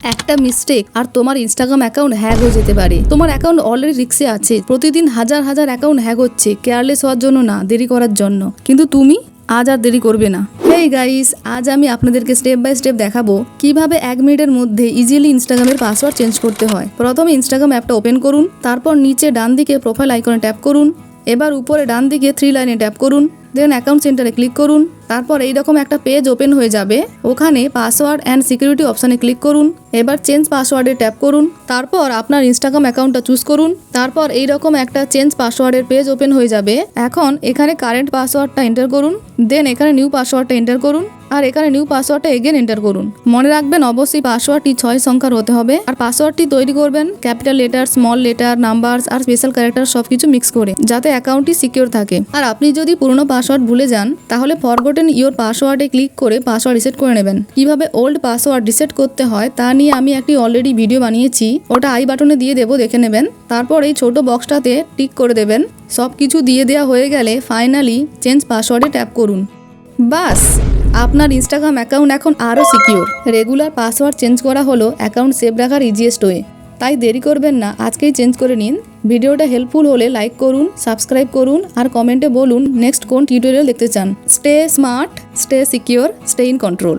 একটা মিস্টেক আর তোমার Instagram account hack হয়ে যেতে পারে। তোমার অ্যাকাউন্ট অলরেডি রিস্কে আছে। প্রতিদিন হাজার হাজার অ্যাকাউন্ট হ্যাক হচ্ছে, কেয়ারলেস হওয়ার জন্য না, দেরি করার জন্য। কিন্তু তুমি আজ আর দেরি করবে না। হেই গাইস, আজ আমি আপনাদেরকে স্টেপ বাই স্টেপ দেখাবো কিভাবে 1 মিনিটের মধ্যে ইজিলি ইনস্টাগ্রামের পাসওয়ার্ড চেঞ্জ করতে হয়। প্রথমে ইনস্টাগ্রাম অ্যাপটা ওপেন করুন, তারপর নিচে ডান দিকে প্রোফাইল আইকনে ট্যাপ করুন, এবার উপরে ডান দিকে 3 লাইনে ট্যাপ করুন, দেন অ্যাকাউন্ট সেন্টারে ক্লিক করুন। তারপর এইরকম একটা পেজ ওপেন হয়ে যাবে, ওখানে পাসওয়ার্ড অ্যান্ড সিকিউরিটি অপশানে ক্লিক করুন। এবার চেঞ্জ পাসওয়ার্ডে ট্যাপ করুন, তারপর আপনার ইনস্টাগ্রাম অ্যাকাউন্টটা চুজ করুন। তারপর এইরকম একটা চেঞ্জ পাসওয়ার্ডের পেজ ওপেন হয়ে যাবে। এখন এখানে কারেন্ট পাসওয়ার্ডটা এন্টার করুন, দেন এখানে নিউ পাসওয়ার্ডটা এন্টার করুন, আর এখানে নিউ পাসওয়ার্ডটা এগেন এন্টার করুন। মনে রাখবেন অবশ্যই পাসওয়ার্ডটি 6 সংখ্যার হতে হবে। আর পাসওয়ার্ডটি তৈরি করবেন capital letter, small letter, numbers আর স্পেশাল ক্যারেক্টার সবকিছু মিক্স করে, যাতে অ্যাকাউন্টটি সিকিউর থাকে। আর আপনি যদি পুরনো পাসওয়ার্ড ভুলে যান, তাহলে ফরগটেন ইওর পাসওয়ার্ডে ক্লিক করে পাসওয়ার্ড রিসেট করে নেবেন। কিভাবে ওল্ড পাসওয়ার্ড রিসেট করতে হয় তা নিয়ে আমি একটি অলরেডি ভিডিও বানিয়েছি, ওটা আই বাটনে দিয়ে দেবো, দেখে নেবেন। তারপর এই ছোট বক্সটাতে টিক করে দেবেন। সব কিছু দিয়ে দেওয়া হয়ে গেলে ফাইনালি চেঞ্জ পাসওয়ার্ডে ট্যাপ করুন। বাস, আপনার ইনস্টাগ্রাম অ্যাকাউন্ট এখন আরও সিকিউর। রেগুলার পাসওয়ার্ড চেঞ্জ করা হলো অ্যাকাউন্ট সেভ রাখার ইজিয়েস্ট ওয়ে। তাই দেরি করবেন না, আজকেই চেঞ্জ করে নিন। ভিডিওটা হেল্পফুল হলে লাইক করুন, সাবস্ক্রাইব করুন আর কমেন্টে বলুন নেক্সট কোন টিউটোরিয়াল দেখতে চান। Stay smart, stay secure, stay in control.